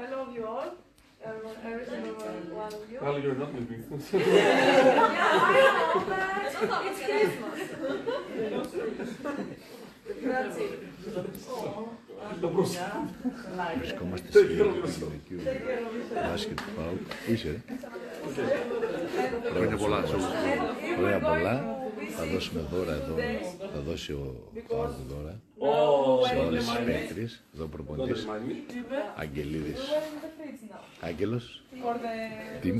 I love you all. Every single one of you. Well, you're not moving. Yeah, I know, but it's Christmas. Grazie. Βρισκόμαστε στο γυναικείο μπάσκετ του ΠΑΟΚ. Πού είσαι, ρε? Χρόνια πολλά. Χρόνια πολλά. Θα δώσουμε δώρα εδώ. Θα δώσει ο ΠΑΟΚ δώρα σε όλες τις παίκτριες. Εδώ ο προπονητής Αγγελίδης. Άγγελος. Τιμ.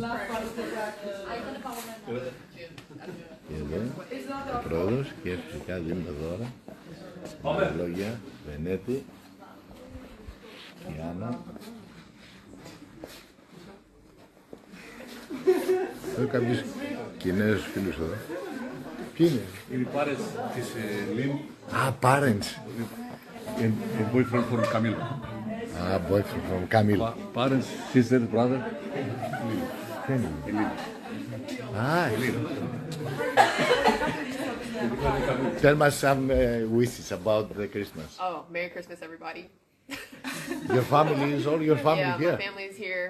Και εδώ ο πρόεδρος και φυσικά δίνουμε δώρα. Με λόγια, Βενέτη, η Άννα. Έχω κάποιους Κινέζους φίλους εδώ. Ποιοι είναι? Είναι οι πάρες της Λιμ. Α, parents. And boyfriend from Camille. Α, boyfriend from Camille. Parents, sister, brother. Α, tell me some wishes about the Christmas. Oh, Merry Christmas, everybody. Your family is all your family Yeah, here. my family is here.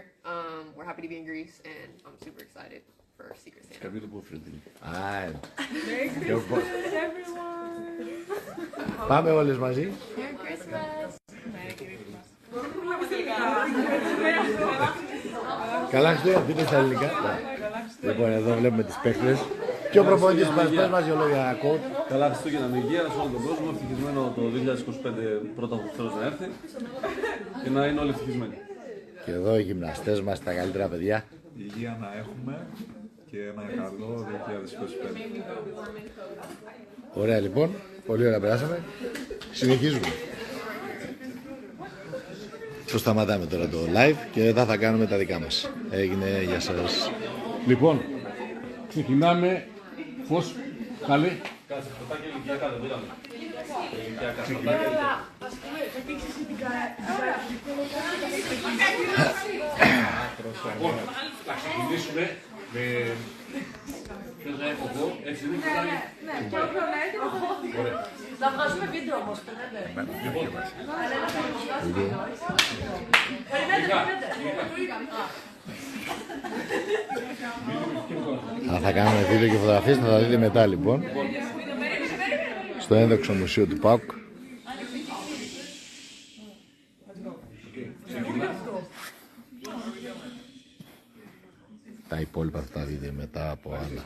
We're happy to be in Greece, and I'm super excited for Secret Santa. Camille boyfriend. Ah, Merry your boy. Christmas, everyone. Πάμε όλες μαζί. Merry Christmas. Καλά Χριστούγεννα, τι είναι στα ελληνικά. Λοιπόν, εδώ βλέπουμε τις παίκτες. Και ο προπονητής μας, πες μας δύο λόγια ακούω. Καλά Χριστούγεννα με υγεία σε όλο τον κόσμο. Ευτυχισμένο το 2025 πρώτα που θέλω να έρθει. Και να είναι όλοι ευτυχισμένοι. Και εδώ οι γυμναστές μας, τα καλύτερα παιδιά. Υγεία να έχουμε και ένα καλό 2025. Ωραία λοιπόν, πολύ ωραία περάσαμε. Συνεχίζουμε. Το σταματάμε τώρα το live και μετά θα κάνουμε τα δικά μας. Έγινε, για σας. Λοιπόν, ξεκινάμε. Φως, καλή. Κάτσε, φωτάκι ηλικιακά δεν πήραμε. Ηλικιακά. Λοιπόν, θα ξεκινήσουμε με... Ποιος να έχω εγώ, έτσι δεν κοιτάει. Ναι, και όποιον έτοιμο θα βγάζουμε βίντεο όμως. Λοιπόν, Θα κάνουμε βίντεο και φωτογραφίες, θα τα δείτε μετά λοιπόν. Στο ένδοξο μουσείο του ΠΑΟΚ. Τα υπόλοιπα θα τα δείτε μετά από άλλα.